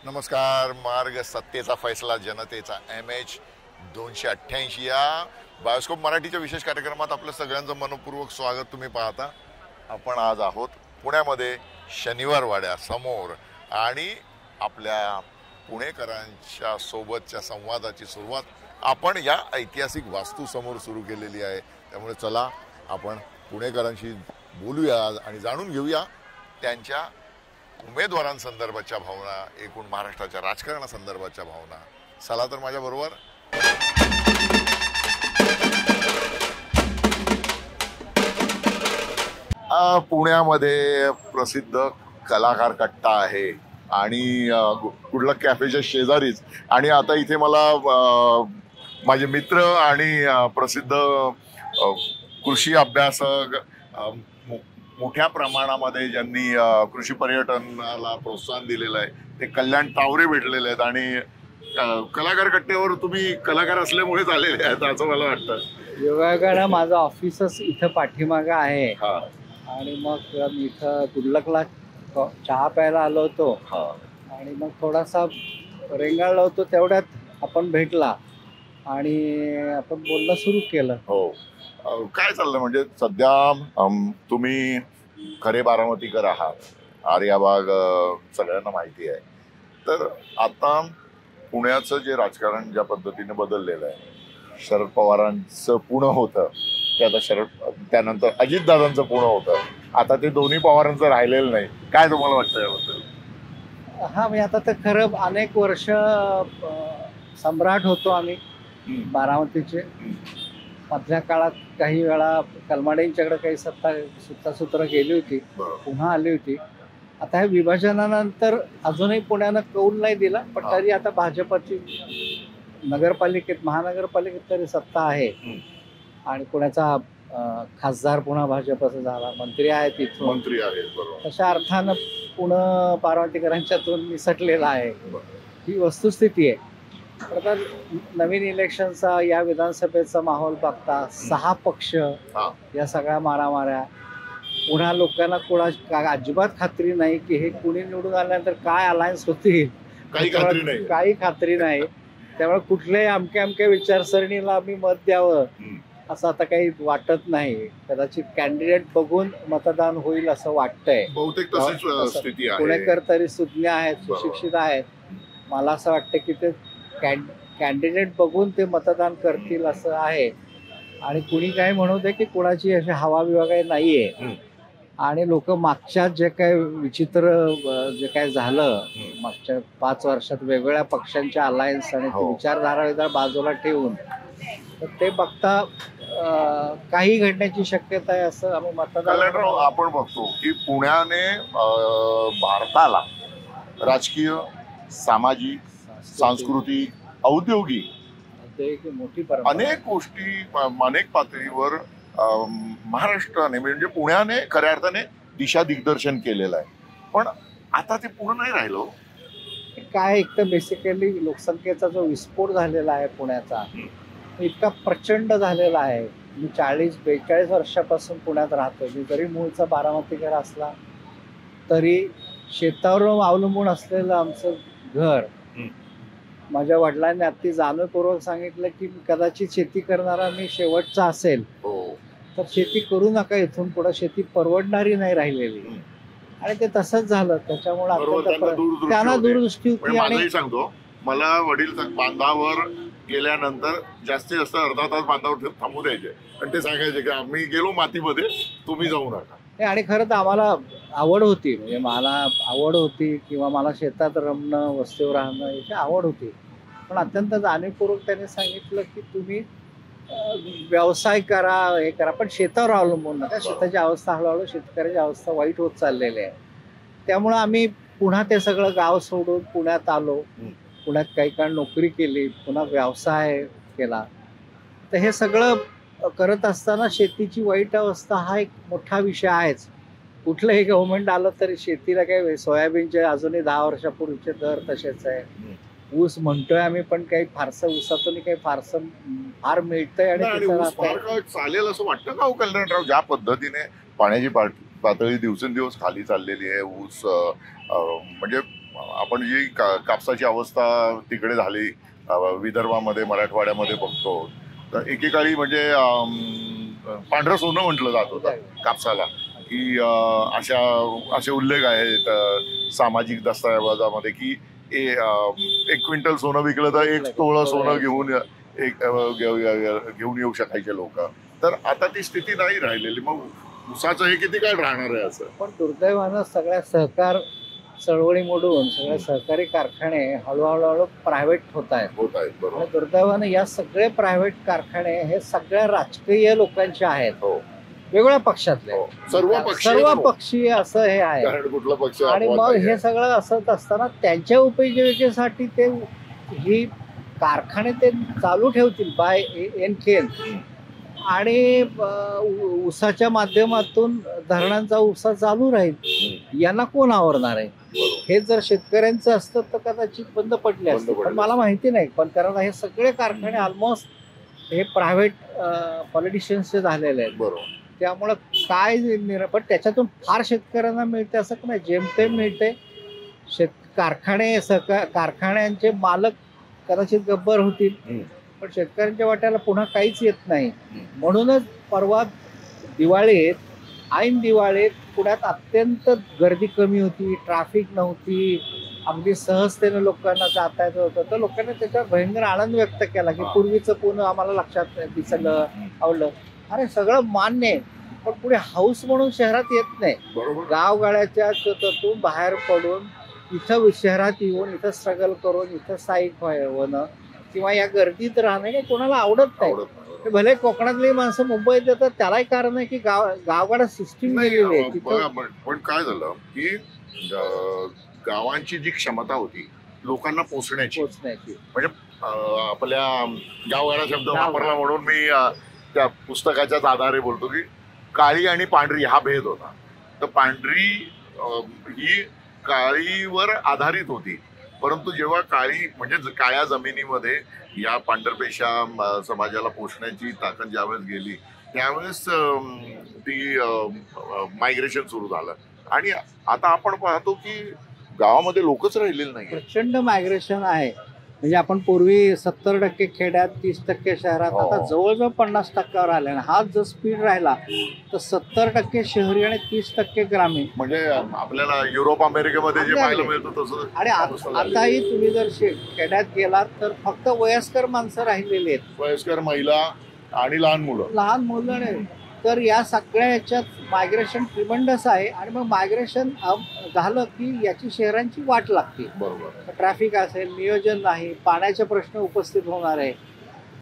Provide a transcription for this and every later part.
नमस्कार. मार्ग सत्तेचा फैसला जनतेचा MH 288 या बायोस्कोप मराठीच्या विशेष कार्यक्रमात आपलं सगळ्यांचं मनपूर्वक स्वागत. तुम्ही पाहता आपण आज आहोत पुण्यामध्ये शनिवार वाड्या समोर आणि आपल्या पुणेकरांच्या सोबतच्या संवादाची सुरुवात आपण या ऐतिहासिक वास्तू समोर सुरू केलेली आहे. त्यामुळे चला आपण पुणेकरांशी बोलूया आणि जाणून घेऊया त्यांच्या उमेदवारांसंदर्भाच्या भावना, एकूण महाराष्ट्राच्या राजकारणासंदर्भाच्या भावना. चला तर माझ्या बरोबर. पुण्यामध्ये प्रसिद्ध कलाकार कट्टा आहे आणि कुठला कॅफेच्या शेजारीच. आणि आता इथे मला माझे मित्र आणि प्रसिद्ध कृषी अभ्यासक मोठ्या प्रमाणामध्ये ज्यांनी कृषी पर्यटनाला प्रोत्साहन दिलेलं आहे ते कल्याण तावरे भेटलेले आहेत. आणि कलाकार कट्ट्यावर तुम्ही कलाकार असल्यामुळेच आलेले आहेत असं मला वाटतं. योगायोगानं माझं ऑफिसच इथं पाठीमागं आहे आणि मग मी इथं गुडलकला चहा प्यायला आलो होतो आणि मग थोडासा रेंगाळलो होतो. तेवढ्यात आपण भेटला आणि आपण बोलणं सुरू केलं. हो, काय चाललं म्हणजे सध्या तुम्ही खरे बारामतीकर आहात. आर्याबाग सगळ्यांना माहिती आहे. तर आता पुण्याचं जे राजकारण ज्या पद्धतीने बदललेलं आहे, शरद पवारांचं पुणं होतं ते आता त्यानंतर अजितदादांचं पुणं होतं. आता ते दोन्ही पवारांचं राहिलेलं नाही. काय तुम्हाला वाटतं याबद्दल? हा, मी आता तर खरं अनेक वर्ष सम्राट होतो आम्ही बारामतीचे. मधल्या काळात काही वेळा कलमाडेंच्याकडे काही सत्तासूत्र गेली होती, पुन्हा आली होती. आता ह्या विभाजनानंतर अजूनही पुण्यानं कौल नाही दिला, पण तरी आता भाजपची महानगरपालिकेत तरी सत्ता आहे आणि पुण्याचा खासदार पुन्हा भाजपचा झाला, मंत्री आहेत तिथून, मंत्री आहेत. तशा अर्थानं पुणे बारामतीकरांच्यातून निसटलेला आहे. ही वस्तुस्थिती आहे. आता नवीन इलेक्शनचा या विधानसभेचा माहोल बघता 6 पक्ष, या सगळ्या मारामाऱ्या, पुन्हा लोकांना अजिबात खात्री नाही की हे कुणी निवडून आल्यानंतर काय अलायन्स होतील, काही खात्री नाही. त्यामुळे कुठल्याही अमक्या विचारसरणीला आम्ही मत द्यावं असं आता काही वाटत नाही. कदाचित कॅन्डिडेट बघून मतदान होईल असं वाटतंय. बहुतेक तशीच स्थिती आहे. पुणेकर तरी सुज्ञ आहेत, सुशिक्षित आहेत. मला असं वाटतं की ते कॅन्डिडेट बघून ते मतदान करतील असं आहे. आणि कुणी काय म्हणू दे की कुणाची अशी हवा विभाग नाहीये. आणि लोक मागच्या जे काय विचित्र जे काय झालं मागच्या 5 वर्षात वेगवेगळ्या पक्षांच्या अलायन्स आणि विचारधारा बाजूला ठेवून, तर ते बघता काही घडण्याची शक्यता आहे असं आम्ही मतदान. आपण बघतो की पुण्याने भारताला राजकीय, सामाजिक, सांस्कृतिक, औद्योगिक मोठी अनेक गोष्टी अनेक पातळीवर महाराष्ट्राने म्हणजे पुण्याने खऱ्या अर्थाने दिशा दिग्दर्शन केलेलं आहे. पण आता ते पूर्ण नाही राहिलं. काय, एक तर बेसिकली लोकसंख्येचा जो विस्फोट झालेला आहे पुण्याचा इतका प्रचंड झालेला आहे. मी 40-42 वर्षापासून पुण्यात राहतो. मी जरी मूळचा बारामतीकर असला तरी शेतावर अवलंबून असलेलं आमचं घर. माझ्या वडिलांनी अगदी जाणीवपूर्वक सांगितलं की कदाचित शेती करणारा मी शेवटचा असेल तर शेती करू नका, इथून पुढे शेती परवडणारी नाही राहिलेली. आणि ते तसंच झालं. त्याच्यामुळे त्यांना दूरदृष्टी होती. आणि सांगतो, मला वडील बांधावर गेल्यानंतर जास्तीत जास्त अर्धा तास बांधावर थांबू द्यायचे आणि ते सांगायचे की आम्ही गेलो मातीमध्ये, तुम्ही जाऊ नका. आणि खरं तर आम्हाला आवड होती, म्हणजे मला आवड होती किंवा मला शेतात रमणं, वस्तीवर राहणं याची आवड होती. पण अत्यंत जाणीवपूर्वक त्यांनी सांगितलं की तुम्ही व्यवसाय करा, हे करा, पण शेतावर अवलंबून नका. शेताची अवस्था हळूहळू शेतकऱ्याची अवस्था वाईट होत चाललेली आहे. त्यामुळं आम्ही पुन्हा ते सगळं गाव सोडून पुण्यात आलो. पुण्यात काही काळ नोकरी केली, पुन्हा व्यवसाय केला. तर हे सगळं करत असताना शेतीची वाईट अवस्था हा एक मोठा विषय आहेच. कुठलंही गव्हर्नमेंट आलं तरी शेतीला काही सोयाबीनचे अजूनही 10 वर्षापूर्वीचे दर तसेच आहे. ऊस म्हणतोय आम्ही, पण काही फारसं ऊसातून काही फार मिळतंय. आणि चालेल असं वाटतं का कल्याणराव, ज्या पद्धतीने पाण्याची पातळी दिवसेंदिवस खाली चाललेली आहे, ऊस म्हणजे आपण जी कापसाची अवस्था तिकडे झाली विदर्भामध्ये मराठवाड्यामध्ये बघतो, तर एकेकाळी म्हणजे पांढरं सोनं म्हटलं जात होतं कापसाला, की असे उल्लेख आहेत सामाजिक दस्तऐवजामध्ये की एक क्विंटल सोनं विकलं तर एक तोळं सोनं घेऊन येऊ शकायचे लोक. तर आता ती स्थिती नाही राहिलेली. मग ऊसाचं हे किती काळ राहणार आहे असं? पण दुर्दैवानं सगळ्या सहकार चळवळीमधून सगळे सहकारी कारखाने हळूहळू प्रायव्हेट होत आहेत. बरोबर. आणि दुर्दैवानं या सगळे प्रायव्हेट कारखाने हे सगळ्या राजकीय लोकांचे आहेत, वेगवेगळ्या पक्षातले, सर्व पक्षीय असं हे आहे. कुठला पक्ष? आणि मग हे सगळं असत असताना त्यांच्या उपजीविकेसाठी ते ही कारखाने ते चालू ठेवतील बाय एनकेल, आणि ऊसाच्या माध्यमातून धरणांचा ऊसा चालू राहील. यांना कोण आवरणार आहे? हे जर शेतकऱ्यांचं असतं तर कदाचित बंद पडले असते, पण मला माहिती नाही. पण कारण हे सगळे कारखाने ऑलमोस्ट हे प्रायव्हेट पॉलिटिशियन्सचे झालेले आहेत. बरोबर. त्यामुळं काय पण त्याच्यातून फार शेतकऱ्यांना मिळते असं नाही, जेमतेम मिळते. कारखान्यांचे मालक कदाचित गब्बर होतील, पण शेतकऱ्यांच्या वाट्याला पुन्हा काहीच येत नाही. म्हणूनच परवा दिवाळीत, ऐन दिवाळीत पुण्यात अत्यंत गर्दी कमी होती, ट्रॅफिक नव्हती, अगदी सहजतेने लोकांना जाता येत होतं. तर लोकांनी त्याच्यावर भयंकर आनंद व्यक्त केला की पूर्वीचं पुणे आम्हाला लक्षात दिसलं, आवडलं. अरे सगळं मान्य आहे, पण पुढे हाऊस म्हणून शहरात येत नाही. गावगाड्याच्या चतून बाहेर पडून इथं शहरात येऊन इथं स्ट्रगल करून इथं स्थायिक होणं किंवा या गर्दीत राहणं हे कोणाला आवडत नाही. भले कोकणातली माणसं मुंबईत येतात, त्यालाही कारण आहे की गावगाडा सिस्टीम गेलेली आहे. पण काय झालं की गावांची जी क्षमता होती लोकांना पोचण्याची, म्हणजे आपल्या गावगाडा शब्द वापरला म्हणून मी त्या पुस्तकाच्याच आधारे बोलतो की काळी आणि पांढरी हा भेद होता. तर पांढरी ही काळीवर आधारित होती, परंतु जेव्हा काळी म्हणजे काळ्या जमिनीमध्ये या पांढरपेशा समाजाला पोषण्याची ताकद ज्यावेळेस गेली त्यावेळेस ती मायग्रेशन सुरू झालं. आणि आता आपण पाहतो की गावामध्ये लोकच राहिलेले नाही. प्रचंड मायग्रेशन आहे. म्हणजे आपण पूर्वी 70% खेड्यात, 30% शहरात, आता जवळजवळ 50%वर आले. हा जर स्पीड राहिला तर 70% शहरी आणि 30% ग्रामीण. म्हणजे आपल्याला युरोप अमेरिकेमध्ये जे पाहायला मिळतं तसं. आणि आताही तुम्ही जर खेड्यात गेलात तर फक्त वयस्कर माणसं राहिलेली आहेत, वयस्कर, महिला आणि लहान मुलं. तर या सगळ्या ह्याच्यात मायग्रेशन ट्रिमंडस आहे. आणि मग मायग्रेशन झालं की याची शहरांची वाट लागते. बरोबर. ट्रॅफिक असेल, नियोजन नाही, पाण्याचे प्रश्न उपस्थित होणार आहे.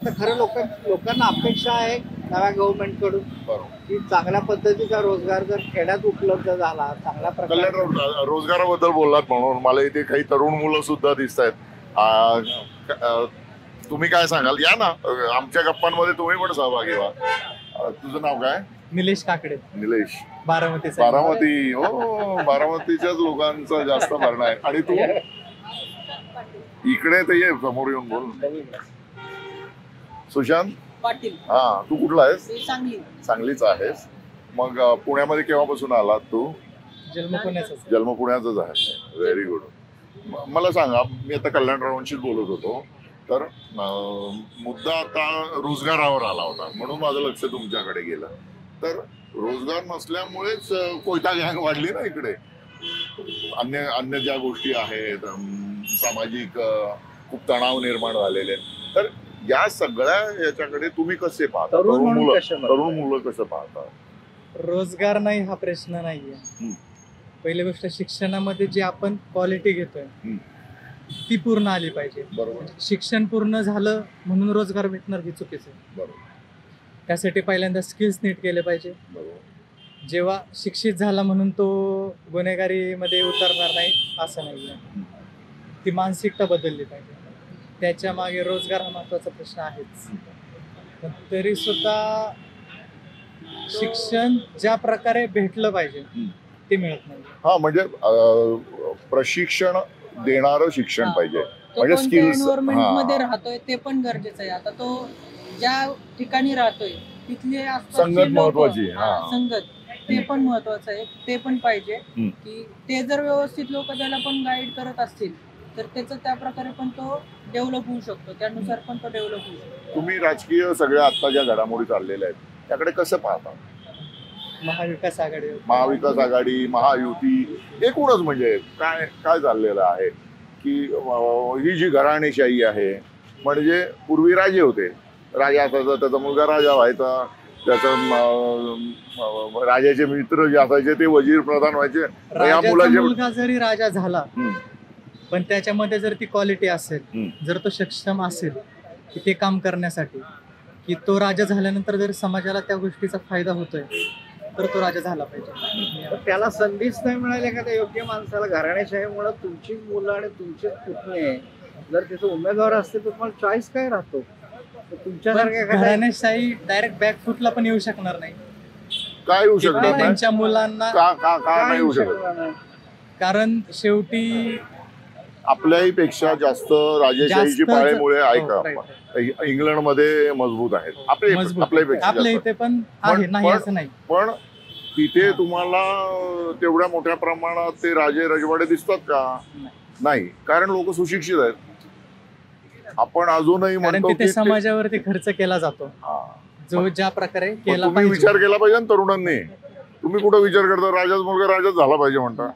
तर खरं लोकांना अपेक्षा आहे नव्या गव्हर्नमेंटकडून की चांगल्या पद्धतीचा रोजगार जर खेड्यात उपलब्ध झाला, चांगल्या प्रकारे. रोजगाराबद्दल बोललात म्हणून मला इथे काही तरुण मुलं सुद्धा दिसत आहेत. तुम्ही काय सांगाल? या ना आमच्या गप्पांमध्ये, तुम्ही पण सहभागी व्हा. तुझं नाव काय? निलेश काकडे. निलेश, बारामती. हो, बारामतीच्याच लोकांचा जास्त भरणा आहे. आणि तू इकडे तर ये, समोर येऊन बोल. सुशांत पाटील. हा, तू कुठला आहेस? सांगलीचा आहेस. मग पुण्यामध्ये केव्हापासून आलात तू? जन्म पुण्याचाच आहे. Very good. मला सांगा, मी आता कल्याणरावांशीच बोलत होतो, तर मुद्दा आता रोजगारावर आला होता म्हणून माझं लक्ष तुमच्याकडे गेलं. तर रोजगार नसल्यामुळेच कोयता गँग वाढली ना इकडे. अन्य ज्या गोष्टी आहेत, सामाजिक खूप तणाव निर्माण झालेले. तर या सगळ्या याच्याकडे तुम्ही कसे पाहता? तरुण मुलं कसं पाहता? रोजगार नाही हा प्रश्न नाहीये. पहिली गोष्ट, शिक्षणामध्ये जी आपण क्वालिटी घेतोय ती पूर्ण आली पाहिजे. बरोबर. शिक्षण पूर्ण झालं म्हणून रोजगार भेटणार हे चुकीचं आहे. बरोबर. त्यासाठी पहिल्यांदा स्किल्स नीट केले पाहिजे. बरोबर. जेव्हा शिक्षित झाला म्हणून तो गुन्हेगारीमध्ये उतरणार नाही असं नाहीये. ती मानसिकता बदलली पाहिजे. त्याच्या मागे रोजगार हा महत्वाचा प्रश्न आहेच. पण तरी सुद्धा शिक्षण ज्या प्रकारे भेटलं पाहिजे ते मिळत नाही. हा, म्हणजे प्रशिक्षण देणारं शिक्षण पाहिजे. म्हणजे स्किल्स मध्ये राहतोय ते पण गरजेचं आहे. आता तो ज्या ठिकाणी राहतोय तिथले संगत महत्वाची. संगत ते पण महत्वाचं आहे, ते पण पाहिजे हम्म. की ते जर व्यवस्थित लोक त्याला पण गाईड करत असतील तर त्याचं त्या प्रकारे पण तो डेव्हलप होऊ शकतो, त्यानुसार पण तो डेव्हलप होऊ शकतो. तुम्ही राजकीय सगळ्या आता ज्या घडामोडी चाललेल्या आहेत त्याकडे कसं पाहता? महाविकास आघाडी महाविकास आघाडी, महायुती, एकूणच म्हणजे काय काय चाललेलं आहे की ही जी घराणेशाही आहे, म्हणजे पूर्वी राजे होते, राजा असायचा, त्याचा मुलगा राजा व्हायचा, त्याचं राजाचे मित्र जे असायचे ते वजीर प्रधान व्हायचे. या राजाचा मुलाचे मुलगा जरी राजा झाला हम्म. पण त्याच्यामध्ये जर ती क्वालिटी असेल, हम्म. जर तो सक्षम असेल की ते काम करण्यासाठी, की तो राजा झाल्यानंतर जर समाजाला त्या गोष्टीचा फायदा होतोय तर तो राजा झाला पाहिजे. तर त्याला संधीच नाही मिळाली एखाद्या योग्य माणसाला. घराणेशाहीमुळे तुमची मुलं आणि तुमचे पुतणे जर तिथे उमेदवार असते तर तुम्हाला चॉईस काय राहतो? तर तुमच्यासारख्या एखाद्या घराणेशाही डायरेक्ट बॅकफुटला पण येऊ शकणार नाही. काय होऊ ते शकणार नाही? त्यांच्या मुलांना, का का का काय नाही होऊ शकत? शकणार नाही? कारण शेवटी आपल्याही पेक्षा जास्त राजेशाहीची जास्त- पाळेमुळे आहे का? हो, right. इंग्लंडमध्ये मजबूत आहेत, मजबूत. आपल्यापेक्षा आपल्या जास्त. इथे पण आहे, पण- नाही पण- असं नाही. पण तिथे तुम्हाला तेवढ्या मोठ्या प्रमाणात ते राजे रजवाडे दिसतात का? नाही, कारण लोक सुशिक्षित आहेत. आपण अजूनही कारण म्हणतो तिथे की ते- समाजावरती खर्च केला जातो, हा. जो ज्या प्रकारे पण केला तुम्ही विचार पाहिजे. केला पाहिजे ना तरुणांनी. तुम्ही कुठं विचार करता राजाच मुलगा राजाच झाला पाहिजे म्हणता?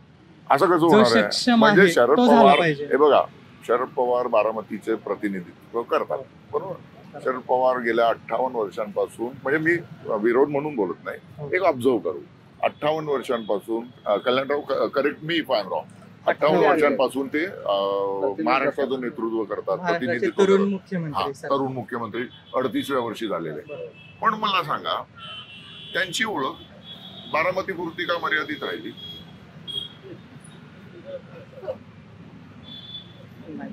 असं कसं जो होणार आहे? सक्षम म्हणजे आहे शरद तो झाला पवार, पाहिजे. हे बघा, शरद पवार बारामतीचे प्रतिनिधित्व करतात, बरोबर? शरद पवार गेल्या 58 वर्षांपासून, म्हणजे मी विरोध म्हणून बोलत नाही, एक ऑब्झर्व करू, 58 वर्षांपासून Kalyanrao correct me if I am wrong, 58 वर्षांपासून ते महाराष्ट्राचं नेतृत्व करतात, महाराष्ट्राचे प्रतिनिधित्व तरुण करतात. मुख्यमंत्री हा, सर. तरुण मुख्यमंत्री 38व्या वर्षी झालेले. पण मला सांगा, त्यांची ओळख बारामतीपुरती का मर्यादित राहिली? नाही,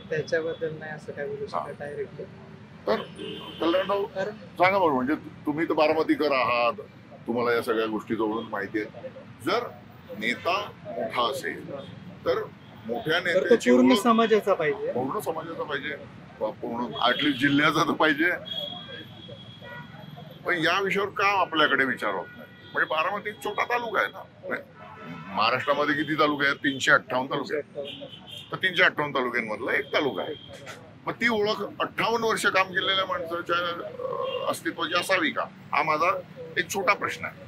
त्याच्याबद्दल नाही असं काय बोलू शकत डायरेक्ट. तर कल्याणराव तर सांगा बरं, म्हणजे तुम्ही तर बारामतीकर आहात, तुम्हाला या सगळ्या गोष्टी जवळून माहिती आहे. जर नेता मोठा असेल तर मोठ्या तर तो नेत्याची पूर्ण ओळख समाजाचा पाहिजे. पूर्ण समाजाचा पाहिजे, पूर्ण ऍटलीस्ट जिल्ह्याचा तर पाहिजे. पण या विषयावर का आपल्याकडे विचार होत नाही? म्हणजे बारामती एक छोटा तालुका आहे ना. महाराष्ट्रामध्ये किती तालुके आहेत? 358 तालुके आहेत. तर 358 तालुक्यांमधला एक तालुका आहे. मग ती ओळख 58 वर्ष काम केलेल्या माणसाच्या अस्तित्वाची असावी का? हा माझा एक छोटा प्रश्न आहे.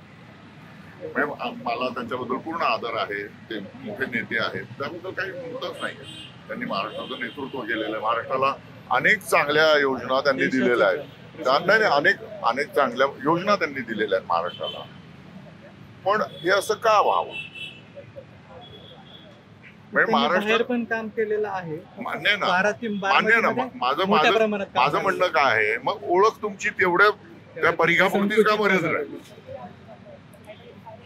म्हणजे मला त्यांच्याबद्दल पूर्ण आदर आहे, ते मोठे नेते आहेत, त्याबद्दल काही मुद्दाच नाही. त्यांनी महाराष्ट्राचं नेतृत्व केलेलं आहे, महाराष्ट्राला अनेक चांगल्या योजना त्यांनी दिलेल्या आहेत. नाही, अनेक चांगल्या योजना त्यांनी दिलेल्या आहेत महाराष्ट्राला. पण हे असं का व्हावं? म्हणजे त्यांनी बाहेर महाराष्ट्र पण काम केलेलं आहे. मान्य आहे ना, बारामतीमध्ये मान्य आहे ना. माझं मोठ्या प्रमाणात काम माझं झालं. म्हणणं काय आहे, मग ओळख तुमची तेवढ्या त्या परिघापुरतीच का मर्यादित राहील?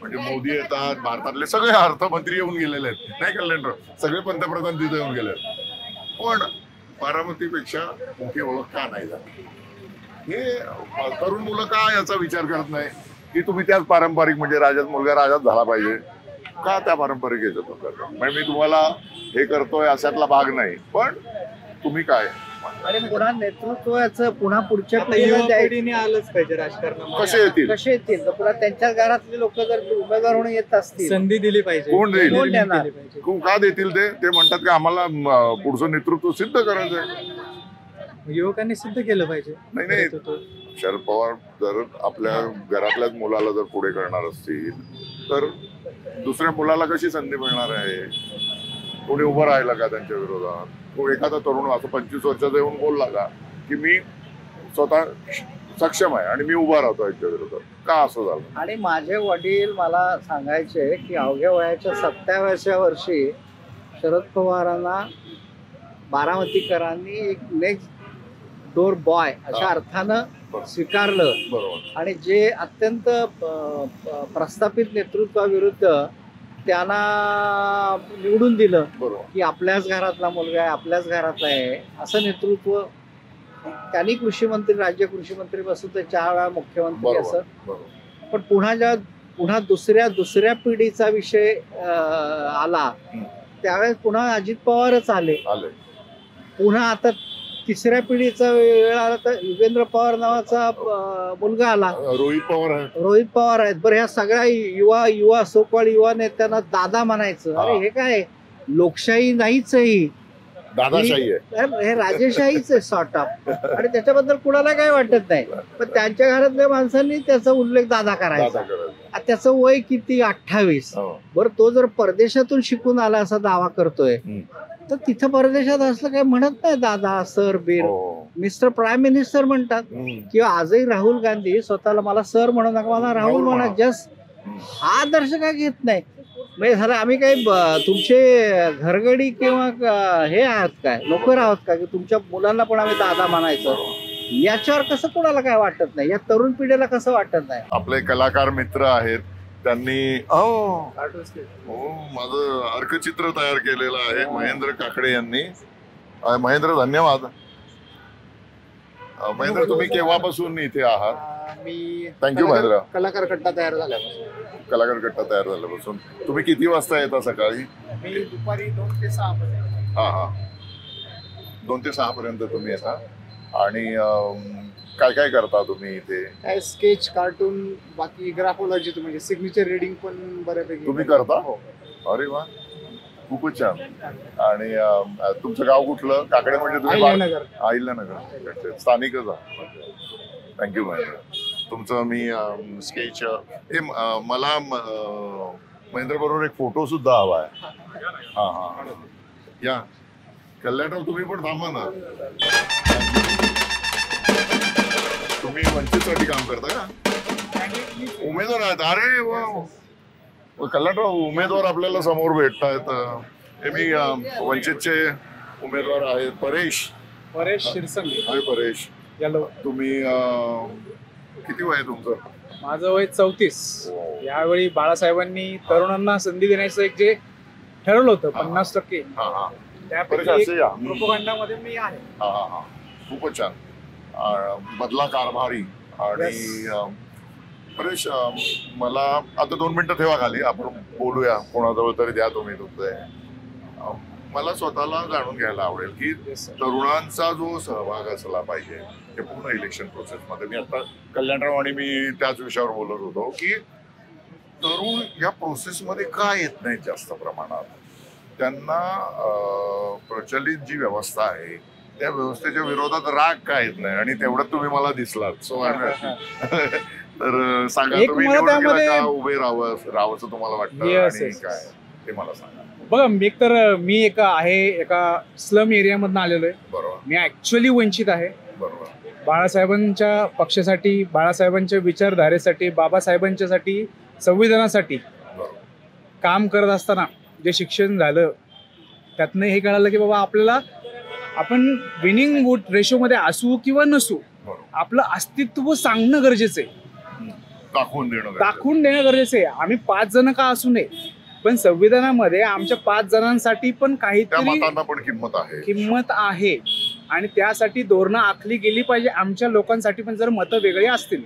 म्हणजे मोदी येतात, भारतातले सगळे अर्थमंत्री येऊन गेलेले आहेत, नाही कल्याणराव, सगळे पंतप्रधान तिथे येऊन गेले आहेत. पण बारामतीपेक्षा मोठी ओळख का नाही झाली? हे तरुण मुलं का याचा विचार करत नाही की तुम्ही त्याच पारंपरिक, म्हणजे राजाच मुलगा राजाच झाला पाहिजे का? त्या पारंपरिक याच्यात करतो. म्हणजे मी तुम्हाला हे करतोय अशातला भाग नाही, पण तुम्ही काय आणि पुन्हा नेतृत्वाचं पुन्हा पुढच्या आता पिढीला युवा द्यायचं. पिढीने आलंच पाहिजे राजकारणामध्ये. कसे येतील? कसे येतील? तर पुन्हा त्यांच्या घरातले लोक जर उमेदवार म्हणून येत असतील, संधी दिली पाहिजे. कोण देईल? निर्मिती देणार? केली पाहिजे. का देतील ते म्हणतात की आम्हाला पुढचं नेतृत्व सिद्ध करायचं आहे. युवकांनी सिद्ध केलं पाहिजे. नाही, नाही. नेतृत्व. शरद पवार जर आपल्या घरातल्याच मुलाला जर पुढे करणार असतील तर दुसऱ्या मुलाला कशी संधी मिळणार आहे? कोणी उभं राहिलं का त्यांच्या विरोधात? तो एखादा तरुण असं 25 वर्षाचा येऊन बोलला का की मी स्वतः सक्षम आहे आणि मी उभा राहतो यांच्या विरोधात? का असं झालं? आणि माझे वडील मला सांगायचे की अवघ्या वयाच्या 27व्या वर्षी शरद पवारांना बारामतीकरांनी एक नेक्स्ट डोर बॉय अशा अर्थानं स्वीकारलं. बरोबर. आणि जे अत्यंत प्रस्थापित नेतृत्वाविरुद्ध त्यांना निवडून दिलं बरोबर. की आपल्याच घरातला मुलगा आहे, आपल्याच घरातला आहे, असं नेतृत्व त्यांनी कृषी मंत्री, राज्य कृषी मंत्री बसून ते 4 वेळा मुख्यमंत्री बरोबर. असं. बरोबर. पण पुन्हा दुसऱ्या पिढीचा विषय आला त्यावेळेस पुन्हा अजित पवारच आले. आले. पुन्हा आता तिसऱ्या पिढीचा वेळ आला तर युगेंद्र पवार नावाचा मुलगा आला, रोहित पवार आहे. रोहित पवार आहेत. बरं, ह्या सगळ्या युवा सोकवाळ युवा नेत्यांना दादा म्हणायचं, अरे हे काय लोकशाही नाहीच आहे ही, दादाशाही आहे. हे राजेशाहीच आहे सॉर्ट ऑफ. आणि त्याच्याबद्दल कुणाला काही वाटत नाही, पण त्यांच्या घरातल्या माणसांनी त्याचा उल्लेख दादा करायचा. त्याचं वय किती? 28. बरं, तो जर परदेशातून शिकून आला असा दावा करतोय तर तिथं परदेशात असलं काही म्हणत नाही दादा सर बीर, मिस्टर प्राईम मिनिस्टर म्हणतात. किंवा आजही राहुल गांधी स्वतःला मला सर म्हणू नका, मला राहुल म्हणा, जस्ट हा आदर्श काय घेत नाही. म्हणजे झालं आम्ही काही तुमचे घरगडी किंवा हे आहात काय, नोकर आहोत का की तुमच्या मुलांना पण आम्ही दादा म्हणायचं? याच्यावर कसं कोणाला काय वाटत नाही, या तरुण पिढीला कसं वाटत नाही? आपले कलाकार मित्र आहेत, त्यांनी माझं अर्कचित्र तयार केलेलं आहे महेंद्र काकडे यांनी. महेंद्र, धन्यवाद. महेंद्र, तुम्ही केव्हापासून इथे आहात? मी थँक्यू महेंद्र. कलाकार कट्टा तयार झाल्यापासून. कलाकार कट्टा तयार झाल्यापासून. तुम्ही किती वाजता येता सकाळी? मी दुपारी 2 ते 6 पर्यंत. हा 2 ते 6 पर्यंत तुम्ही येता. आणि काय काय करता तुम्ही इथे? काय स्केच, कार्टून, बाकी ग्राफोलॉजी, म्हणजे सिग्नेचर रिडिंग पण बऱ्यापैकी तुम्ही करता? हो. अरे वा, खूपच छान. आणि तुमचं गाव कुठलं? काकडे म्हणजे तुम्ही अहिल्यानगर. अहिल्यानगर स्थानिकच आहात. थँक्यू महेंद्र. तुमचं मी स्केच हे मला महेंद्र बरोबर एक फोटो सुद्धा हवा आहे. हा या कल्याणराव, तुम्ही पण थांबा ना. तुम्ही वंचितसाठी काम करता का? उमेदवार आहेत? अरे वा, कल्याणराव उमेदवार आपल्याला समोर भेटतायत. हे मी वंचितचे उमेदवार आहेत, परेश शिरसंगे. अरे परेश, तुम्ही किती वय आहे तुमचं? माझं वय 34. यावेळी बाळासाहेबांनी तरुणांना संधी देण्याचं एक जे ठरवलं होतं 50%, त्यापैकी प्रोपगंडामध्ये मी आहे. खूपच छान. बदला कारभारी. आणि परेश, मला आता 2 मिनिटं ठेवा खाली, आपण बोलूया. कोणाजवळ तरी द्या तुम्ही तुमचं. मला स्वतःला जाणून घ्यायला आवडेल की तरुणांचा जो सहभाग असला पाहिजे हे पूर्ण इलेक्शन प्रोसेसमध्ये. मी आता कल्याणराव आणि मी त्याच विषयावर बोलत होतो की तरुण या प्रोसेसमध्ये का येत नाहीत जास्त प्रमाणात. त्यांना प्रचलित जी व्यवस्था आहे त्या व्यवस्थेच्या विरोधात राग का येत नाही, आणि तेवढं तुम्ही मला दिसलात. सो तर सांगा, तुम्ही निवडणुकीला का उभे राहावंसं तुम्हाला वाटतं आणि काय ते मला सांगा. बघा, मी एका स्लम एरियामधून आलेलो आहे. बरोबर. मी ऍक्च्युअली वंचित आहे. बरोबर. बाळासाहेबांच्या पक्षासाठी, बाळासाहेबांच्या विचारधारेसाठी, बाबासाहेबांच्यासाठी, संविधानासाठी काम करत असताना जे शिक्षण झालं त्यातनं हे कळालं की बाबा आपण विनिंग वोट रेशोमध्ये असू किंवा नसू, आपलं अस्तित्व सांगणं गरजेचं आहे, दाखवून देणं गरजेचं आहे. आम्ही 5 जण का असू नये, पण संविधानामध्ये आमच्या 5 जणांसाठी पण काहीतरी किंमत आहे आणि त्यासाठी धोरणं आखली गेली पाहिजे. आमच्या लोकांसाठी पण जर मतं वेगळी असतील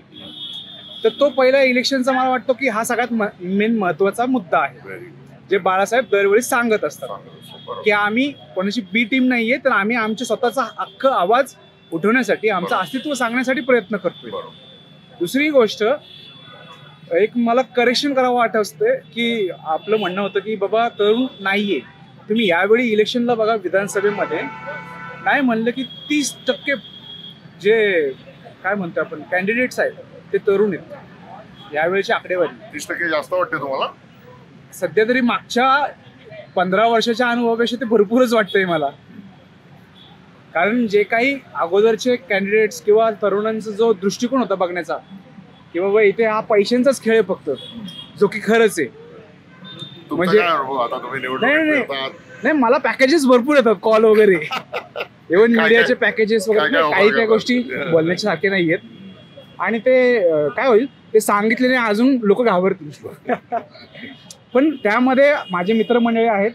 तर तो पहिला इलेक्शनचा मला वाटतो की हा सगळ्यात मेन महत्वाचा मुद्दा आहे, जे बाळासाहेब दरवेळी सांगत असतात की आम्ही कोणाची बी टीम नाहीये, तर आम्ही आमच्या स्वतःचा हक्क आवाज उठवण्यासाठी, आमचं अस्तित्व सांगण्यासाठी प्रयत्न करतोय. दुसरी गोष्ट, एक मला करेक्शन करावं वाटत असते की आपलं म्हणणं होतं की बाबा तरुण नाहीये. तुम्ही यावेळी इलेक्शनला बघा, विधानसभेमध्ये नाही म्हणलं की 30% जे काय म्हणतो आपण कॅन्डिडेट्स आहेत ते तरुण आहेत. यावेळेची आकडेवारी 30% जास्त वाटते तुम्हाला? सध्या तरी मागच्या 15 वर्षाच्या अनुभवापेक्षा ते भरपूरच वाटतंय मला. कारण जे काही अगोदरचे कॅन्डिडेट्स किंवा तरुणांचा जो दृष्टिकोन होता बघण्याचा की बाबा इथे हा पैशांचाच खेळ आहे फक्त, जो की खरंच आहे. म्हणजे नाही, मला पॅकेजेस भरपूर येतात, कॉल वगैरे, इव्हन मीडियाचे पॅकेजेस वगैरे, काही गोष्टी बोलण्याच्या सारखे नाही आहेत. आणि ते काय होईल ते सांगितलेले अजून लोक घाबरतील. पण त्यामध्ये माझे मित्रमंडळी आहेत,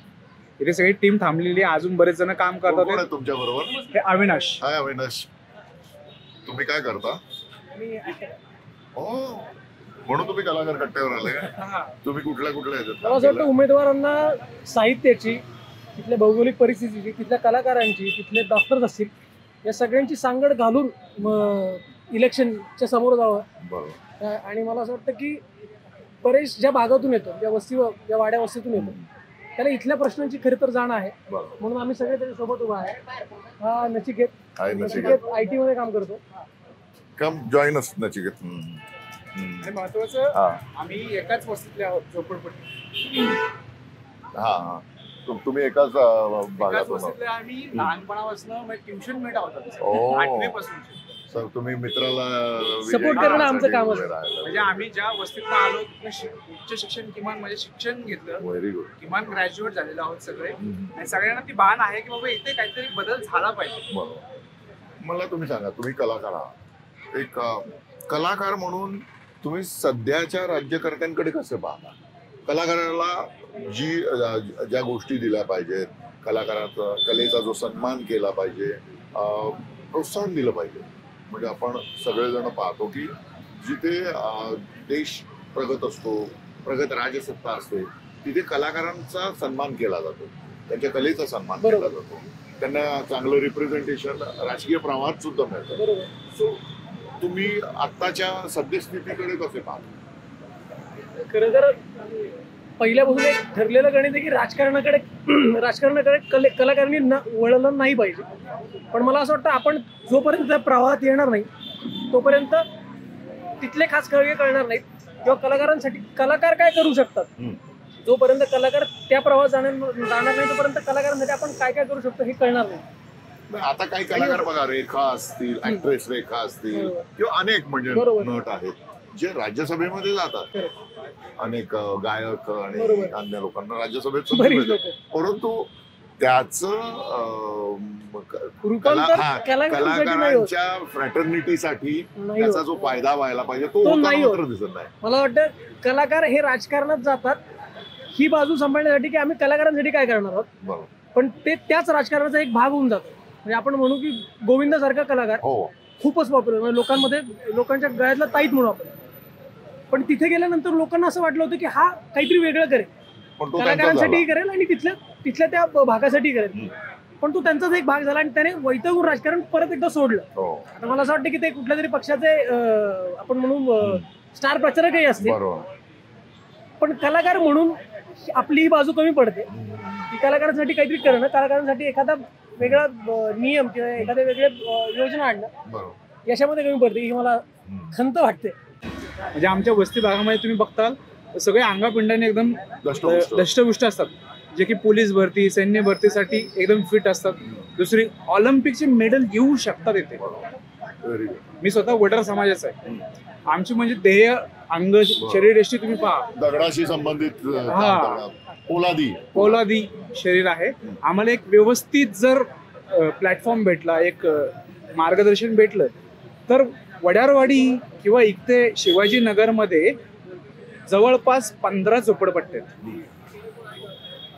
इथे सगळी टीम थांबलेली आहे, अजून बरेच जण काम करतात तुमच्या बरोबर. हे अविनाश. हाय अविनाश, तुम्ही काय करता? म्हणून तुम्ही कलाकार कट्ट्यावर आले का? तुम्ही कुठल्या मला असं वाटतं उमेदवारांना साहित्याची, तिथल्या भौगोलिक परिस्थितीची, तिथल्या कलाकारांची, तिथले डॉक्टर्स असतील या सगळ्यांची सांगड घालून इलेक्शनच्या समोर जावं. बरोबर. आणि मला असं वाटतं की परेश ज्या भागातून येतो, ज्या वाड्या वस्तीतून येतो, त्याला इथल्या प्रश्नांची खरी तर जाण आहे. बरोबर. म्हणून आम्ही सगळे त्याच्यासोबत उभा आहे. हा नचिकेत आहे नचिकेत. नचिकेत IT मध्ये काम करतो. कम जॉईन अस नचिकेत. आणि महत्वाचं हा आम्ही एकाच वस्तीतले आहोत, झोपडपट्टी. हा तुम्ही एकाच एकाच भागातून वस्तीतले आम्ही लहानपणापासून ट्युशन मेट आहोत ओ. 8वी पासून. सर तुम्ही मित्राला Support करणं आमचं कामच आहे. म्हणजे आम्ही ज्या वस्तीतनं आलो तिथनं उच्च शिक्षण किमान म्हणजे शिक्षण घेतलं, व्हेरी गुड. किमान ग्रॅज्युएट झालेलो आहोत सगळे. आणि सगळ्यांना ती भान आहे की बाबा इथे काहीतरी बदल झाला पाहिजे. बरोबर. मला तुम्ही सांगा, तुम्ही कलाकार आहात, एक कलाकार म्हणून तुम्ही सध्याच्या राज्यकर्त्यांकडे कसे पाहता? कलाकाराला ज्या गोष्टी दिल्या पाहिजेत, कलाकाराचा कलेचा जो सन्मान केला पाहिजे, प्रोत्साहन दिलं पाहिजे. म्हणजे आपण सगळेजण पाहतो की जिथे देश प्रगत असतो, प्रगत राजसत्ता असते, तिथे कलाकारांचा सन्मान केला जातो, त्यांच्या कलेचा सन्मान केला जातो, त्यांना चांगलं रिप्रेझेंटेशन राजकीय प्रवाहात सुद्धा मिळतं. बरोबर. सो तुम्ही आत्ताच्या सद्यस्थितीकडे कसे पाहता? खरं तर पहिल्यापासून एक ठरलेलं गणित आहे की राजकारणाकडे कलाकारांनी वळलं नाही पाहिजे. पण मला असं वाटतं आपण जोपर्यंत त्या प्रवाहात येणार नाही तोपर्यंत तिथले खास खळगे कळणार नाहीत किंवा कलाकारांसाठी कलाकार काय करू शकतात. जोपर्यंत कलाकार त्या प्रवाहात जाणार नाही तोपर्यंत कलाकारांसाठी आपण काय काय करू शकतो हे कळणार नाही. आता काही कलाकार बघा, रेखा असतील, ऍक्ट्रेस रेखा असतील, किंवा अनेक म्हणजे नट आहेत जे राज्यसभेमध्ये जातात. अनेक गायक आणि अन्य लोकांना राज्यसभेत संधी मिळते. परंतु त्याचं कलाकारांच्या फ्रॅटर्निटीसाठी त्याचा जो फायदा व्हायला पाहिजे तो मात्र दिसत नाही. मला वाटतं कलाकार हे राजकारणात जातात ही बाजू सांभाळण्यासाठी की आम्ही कलाकारांसाठी काय करणार आहोत. बरोबर. पण ते त्याच राजकारणाचा एक भाग होऊन जातो. म्हणजे आपण म्हणू की गोविंद सारखा कलाकार खूपच पॉप्युलर, म्हणजे लोकांमध्ये लोकांच्या गळ्यातला ताईत म्हणू आपण. पण तिथे गेल्यानंतर लोकांना असं वाटलं होतं की हा काहीतरी वेगळं करेल, कलाकारांसाठीही करेल आणि तिथल्या त्या भागासाठी करेल. पण तो त्यांचाच एक भाग झाला आणि त्याने वैतगून राजकारण परत एकदा सोडलं. आता मला असं वाटतं की ते कुठल्या तरी पक्षाचे आपण म्हणू स्टार प्रचारकही असतील, पण कलाकार म्हणून आपली ही बाजू कमी पडते की कलाकारांसाठी काहीतरी करणं, कलाकारांसाठी एखादा वेगळा नियम किंवा एखाद्या वेगळ्या योजना आणणं याच्यामध्ये कमी पडते ही मला खंत वाटते. म्हणजे आमच्या वस्ती भागामध्ये तुम्ही बघताल सगळे अंगापिंडाने एकदम दष्टपुष्ट असतात, जे की पोलीस भरती, सैन्य भरतीसाठी एकदम फिट असतात. दुसरी ऑलिम्पिकचे मेडल येऊ शकतात इथे. मी स्वतः वडार समाजाचा आहे. आमची म्हणजे देह, अंग, शरीरयष्टी तुम्ही पहा, दगडाशी संबंधित पोलादी शरीर आहे. आम्हाला एक व्यवस्थित जर प्लॅटफॉर्म भेटला, एक मार्गदर्शन भेटलं तर वड्यारवाडी किंवा इथे शिवाजीनगरमध्ये जवळपास 15 झोपडपट्ट्या आहेत.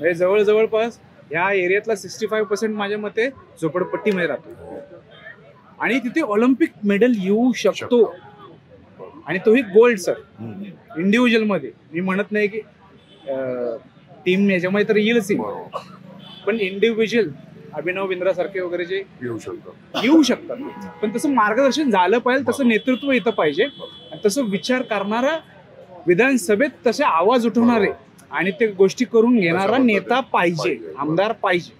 म्हणजे जवळपास ह्या एरियातला 65% माझ्या मते झोपडपट्टीमध्ये राहतो. आणि तिथे ऑलिम्पिक मेडल येऊ शकतो आणि तोही गोल्ड सर. इंडिव्हिज्युअल मध्ये मी म्हणत नाही की टीम याच्यामध्ये तर येईलच, पण इंडिव्हिज्युअल अभिनव बिंद्रा सारखे वगैरे जे येऊ शकतात. पण तसं मार्गदर्शन झालं पाहिजे, तसं नेतृत्व येतं पाहिजे, आणि तसं विचार करणारा विधानसभेत तसे आवाज उठवणारे आणि ते गोष्टी करून घेणारा नेता पाहिजे, आमदार पाहिजे.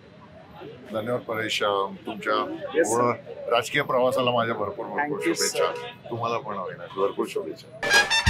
धन्यवाद परेश. तुमच्या पूर्ण राजकीय प्रवासाला माझ्या भरपूर शुभेच्छा. तुम्हाला पण भरपूर शुभेच्छा.